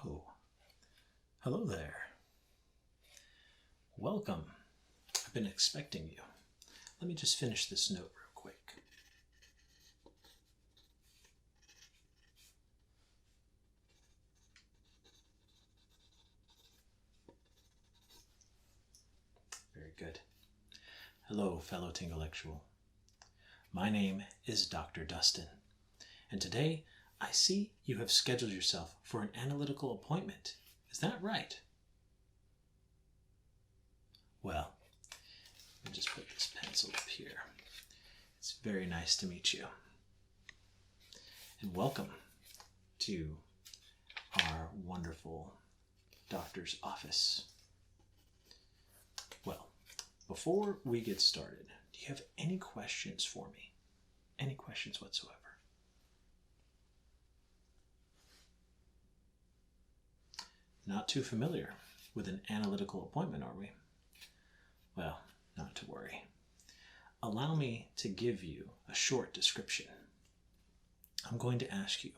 Oh, hello there. Welcome. I've been expecting you. Let me just finish this note real quick. Very good. Hello, fellow Tinglectual. My name is Dr. Dustin, and today I see you have scheduled yourself for an analytical appointment. Is that right? Well, let me just put this pencil up here. It's very nice to meet you. And welcome to our wonderful doctor's office. Well, before we get started, do you have any questions for me? Any questions whatsoever? Not too familiar with an analytical appointment, are we? Well, not to worry. Allow me to give you a short description. I'm going to ask you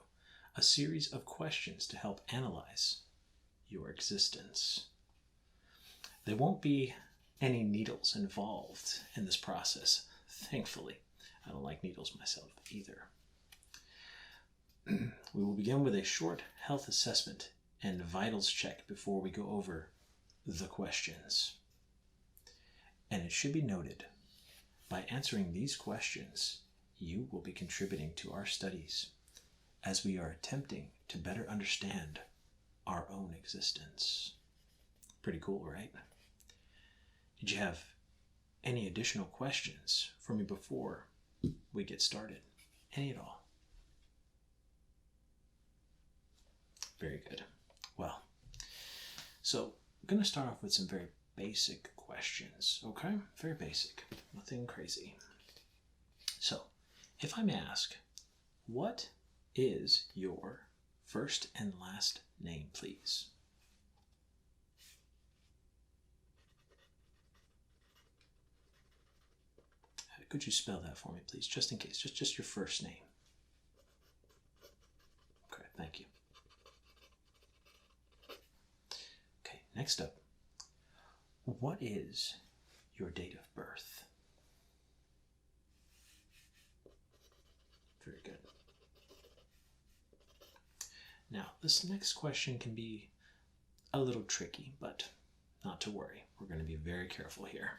a series of questions to help analyze your existence. There won't be any needles involved in this process, thankfully. I don't like needles myself either. We will begin with a short health assessment and vitals check before we go over the questions. And it should be noted, by answering these questions, you will be contributing to our studies as we are attempting to better understand our own existence. Pretty cool, right? Did you have any additional questions for me before we get started? Any at all? Very good. Well, so I'm going to start off with some very basic questions, okay? Very basic, nothing crazy. So, if I may ask, what is your first and last name, please? Could you spell that for me, please, just in case, just your first name? Okay, thank you. Okay, next up, what is your date of birth? Very good. Now, this next question can be a little tricky, but not to worry. We're going to be very careful here.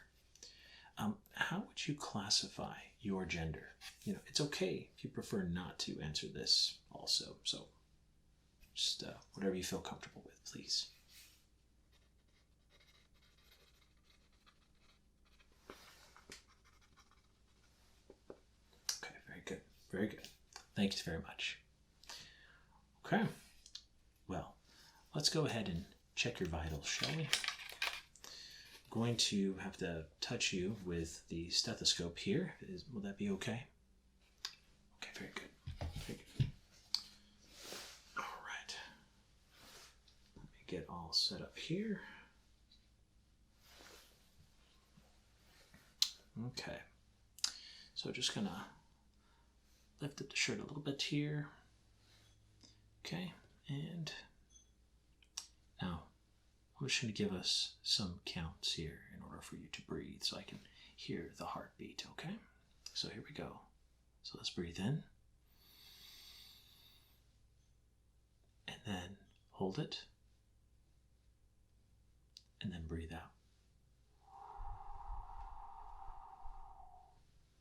How would you classify your gender? You know, it's okay if you prefer not to answer this also, so just whatever you feel comfortable with, please. Okay, very good, very good. Thank you very much. Okay, well, let's go ahead and check your vitals, shall we? Going to have to touch you with the stethoscope here. Will that be okay? Okay, very good. Very good. All right. Let me get all set up here. Okay. So just gonna lift up the shirt a little bit here. Okay, and now I'm just going to give us some counts here in order for you to breathe so I can hear the heartbeat, okay? So here we go. So let's breathe in. And then hold it. And then breathe out.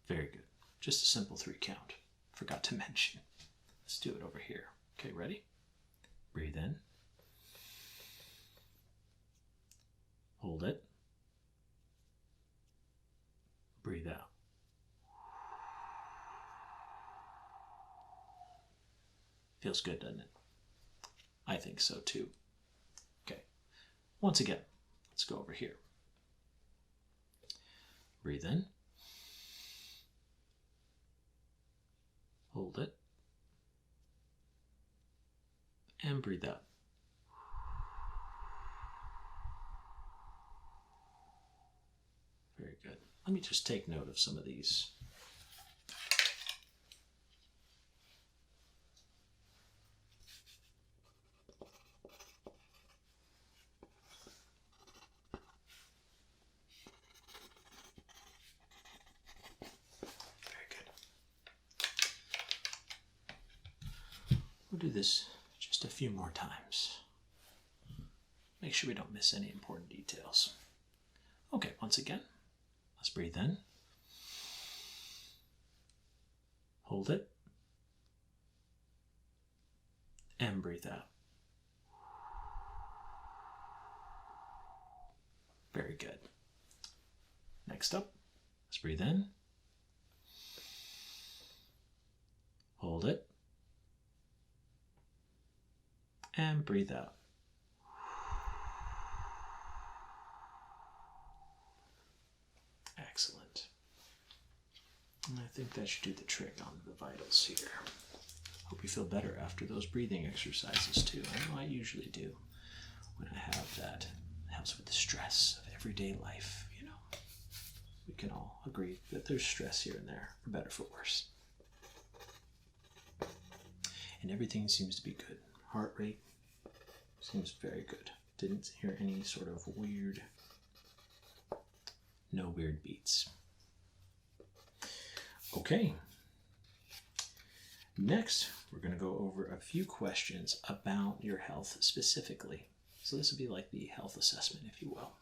Very good. Just a simple 3 count. Forgot to mention. Let's do it over here. Okay, ready? Breathe in. Hold it. Breathe out. Feels good, doesn't it? I think so too. Okay. Once again, let's go over here. Breathe in. Hold it. And breathe out. Very good. Let me just take note of some of these. do this just a few more times. Make sure we don't miss any important details. Okay, once again, let's breathe in. Hold it. And breathe out. Very good. Next up, let's breathe in. Hold it. And breathe out. Excellent. And I think that should do the trick on the vitals here. Hope you feel better after those breathing exercises too. I know I usually do when I have that. It helps with the stress of everyday life, you know. We can all agree that there's stress here and there, for better, for worse. And everything seems to be good. Heart rate seems very good. Didn't hear any sort of weird, no weird beats. Okay. Next, we're going to go over a few questions about your health specifically. So this would be like the health assessment, if you will.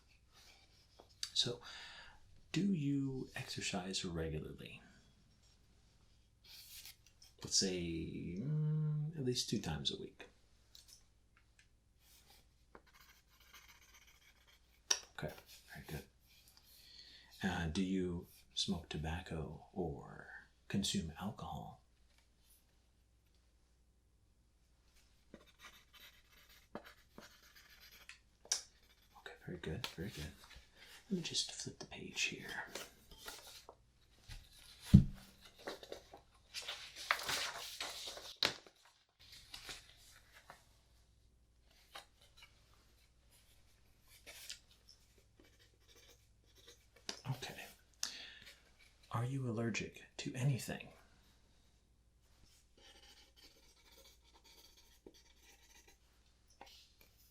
So, do you exercise regularly? Let's say at least 2 times a week. Okay, very good. Do you smoke tobacco or consume alcohol? Okay, very good, very good. Let me just flip the page here. Okay. Are you allergic to anything?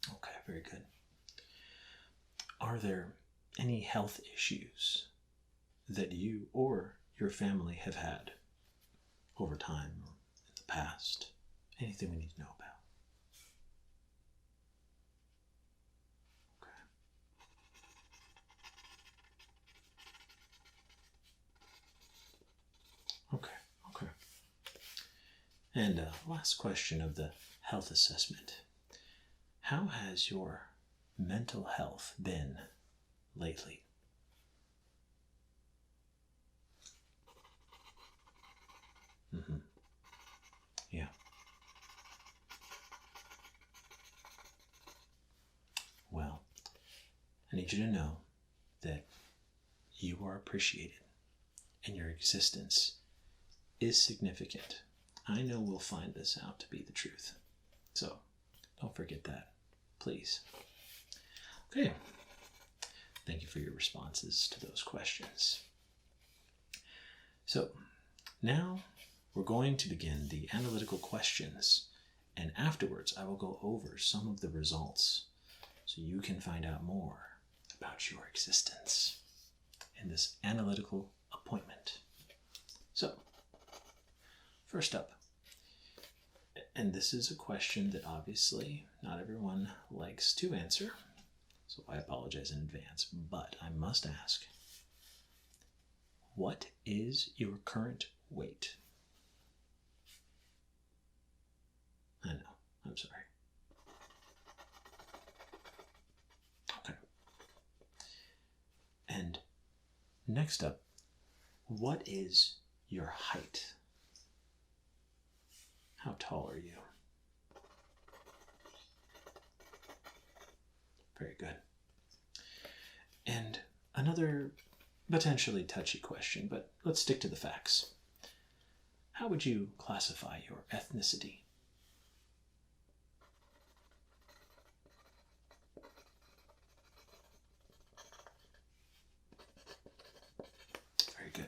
Okay, very good. Are there any health issues that you or your family have had over time or in the past? Anything we need to know about? Okay. Okay. And last question of the health assessment. How has your mental health been lately? Yeah. Well, I need you to know that you are appreciated and your existence is significant. I know we'll find this out to be the truth. So, don't forget that, please. Okay. Thank you for your responses to those questions. So, now we're going to begin the analytical questions, and afterwards I will go over some of the results so you can find out more about your existence in this analytical appointment. So, first up, and this is a question that obviously not everyone likes to answer, so I apologize in advance, but I must ask, what is your current weight? I know, I'm sorry. Okay. And next up, what is your height? How tall are you? Very good. And another potentially touchy question, but let's stick to the facts. How would you classify your ethnicity? Very good.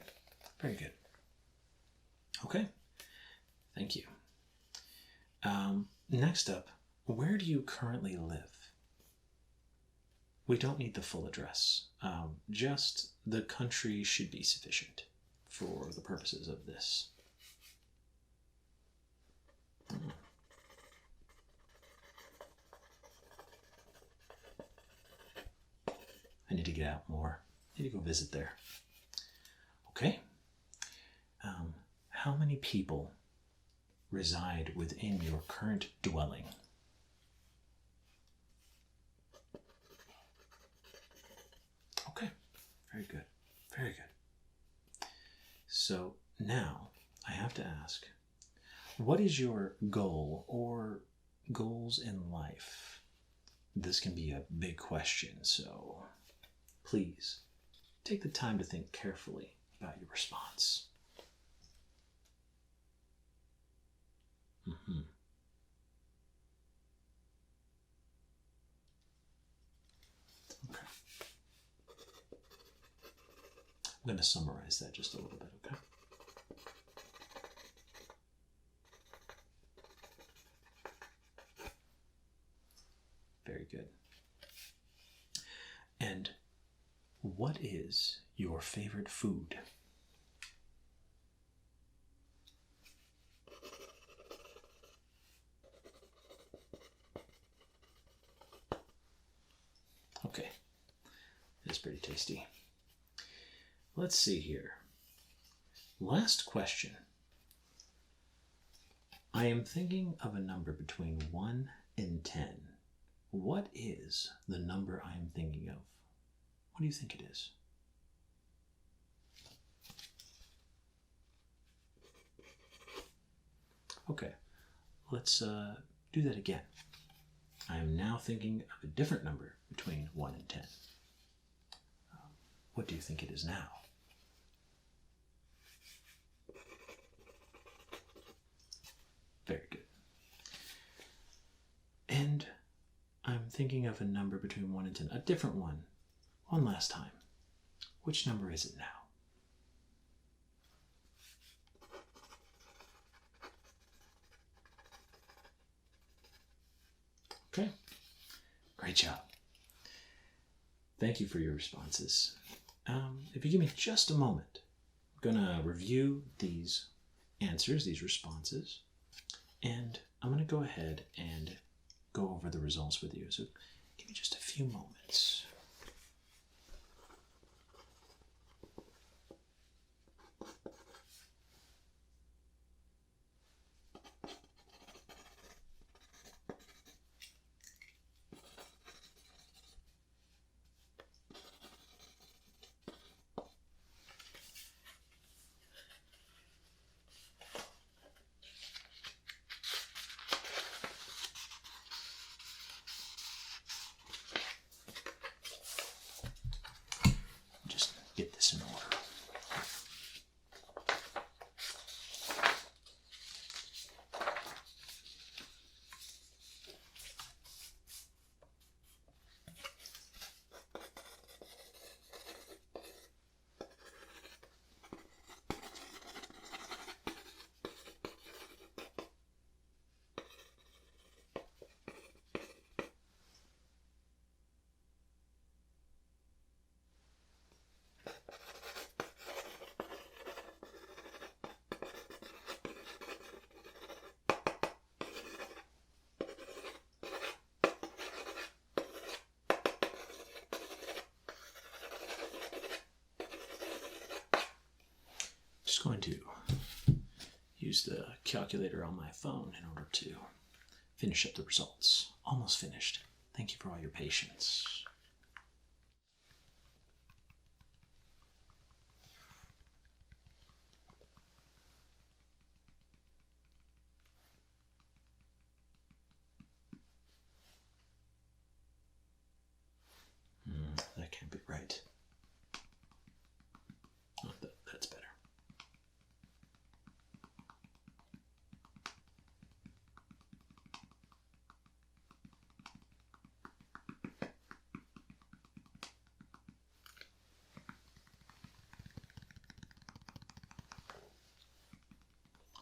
Very good. Okay. Thank you. Next up, where do you currently live? We don't need the full address. Just the country should be sufficient for the purposes of this. get out more. Need to go visit there. Okay. How many people reside within your current dwelling? Okay. Very good. Very good. So now I have to ask, what is your goal or goals in life? This can be a big question, so please take the time to think carefully about your response. Mm-hmm. Okay. I'm going to summarize that just a little bit, okay? Very good. And what is your favorite food? Okay, it's pretty tasty. Let's see here. Last question. I am thinking of a number between 1 and 10. What is the number I am thinking of? What do you think it is? Okay, let's do that again. I am now thinking of a different number between 1 and 10. What do you think it is now? Very good. And I'm thinking of a number between 1 and 10, a different one. One last time. Which number is it now? Okay, great job. Thank you for your responses. If you give me just a moment, I'm going to review these answers, these responses, and I'm going to go ahead and go over the results with you. So give me just a few moments. Get this in order. Just going to use the calculator on my phone in order to finish up the results. Almost finished. Thank you for all your patience. That can't be right. Oh, that's better.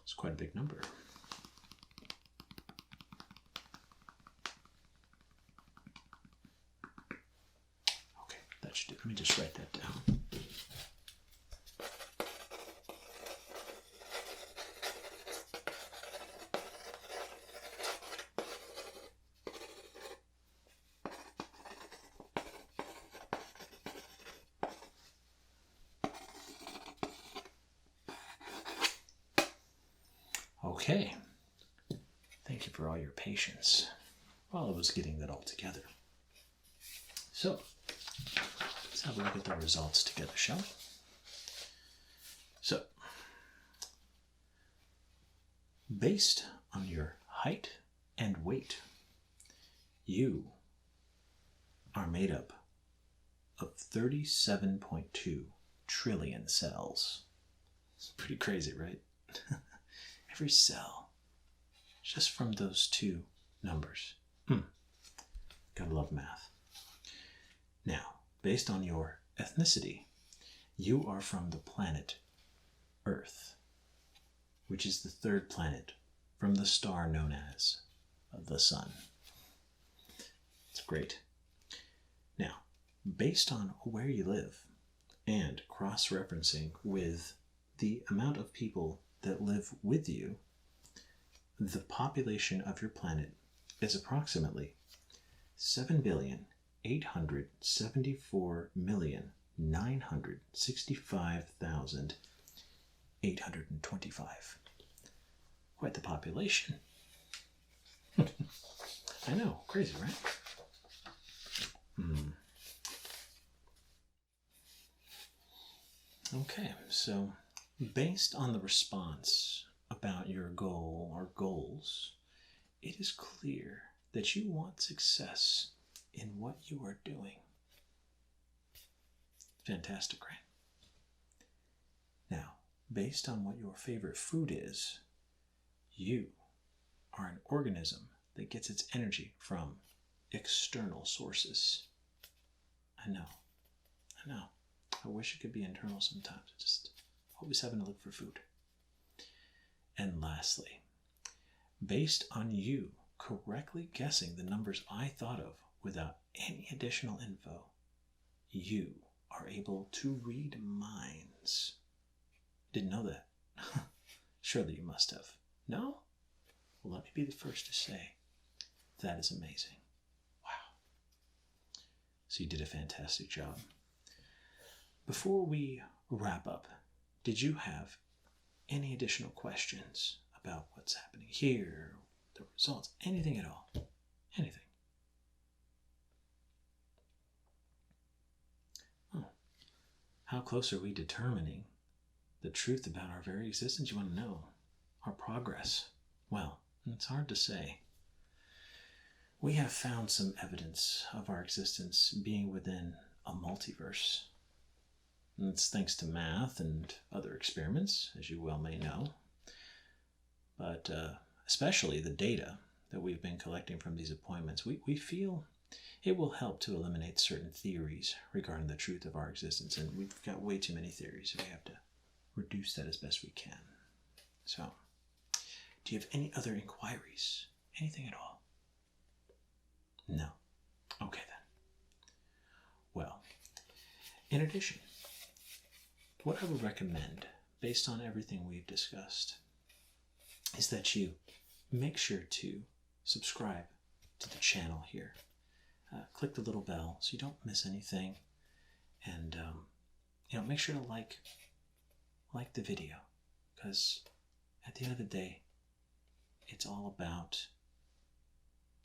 It's quite a big number. Okay, that should do. Let me just write that down. Okay. Thank you for all your patience while I was getting that all together. So, let's have a look at the results together, shall we? So, based on your height and weight, you are made up of 37.2 trillion cells. It's pretty crazy, right? Every cell, just from those two numbers. Gotta love math. Now, based on your ethnicity, you are from the planet Earth, which is the third planet from the star known as the Sun. It's great. Now, based on where you live and cross-referencing with the amount of people that live with you, the population of your planet is approximately 7,874,965,825. Quite the population. I know, crazy, right? Okay, so based on the response about your goal or goals, it is clear that you want success in what you are doing. Fantastic, right? Now, based on what your favorite food is, you are an organism that gets its energy from external sources. I know. I wish it could be internal sometimes. Just always having to look for food. And lastly, based on you correctly guessing the numbers I thought of without any additional info, you are able to read minds. Didn't know that? Surely you must have. No? Well, let me be the first to say that is amazing. Wow. So you did a fantastic job. Before we wrap up, did you have any additional questions about what's happening here, the results, anything at all? Anything? Oh. How close are we determining the truth about our very existence? You want to know? Our progress? Well, it's hard to say. We have found some evidence of our existence being within a multiverse. And it's thanks to math and other experiments, as you well may know. But especially the data that we've been collecting from these appointments, we feel it will help to eliminate certain theories regarding the truth of our existence. And we've got way too many theories, so we have to reduce that as best we can. So, do you have any other inquiries? Anything at all? No. Okay then. Well, in addition, what I would recommend, based on everything we've discussed, is that you make sure to subscribe to the channel here. Click the little bell so you don't miss anything, and make sure to like the video, because at the end of the day, it's all about,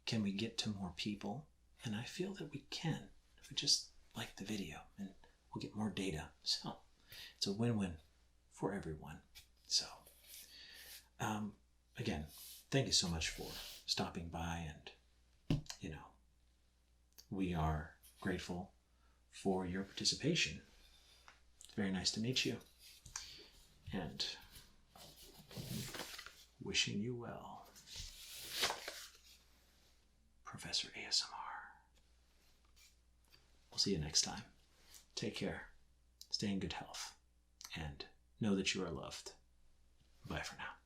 can we get to more people? And I feel that we can if we just like the video, and we'll get more data. So it's a win-win for everyone. So again, thank you so much for stopping by, and we are grateful for your participation. It's very nice to meet you, and wishing you well. Professor ASMR. We'll see you next time. Take care. Stay in good health. And know that you are loved. Bye for now.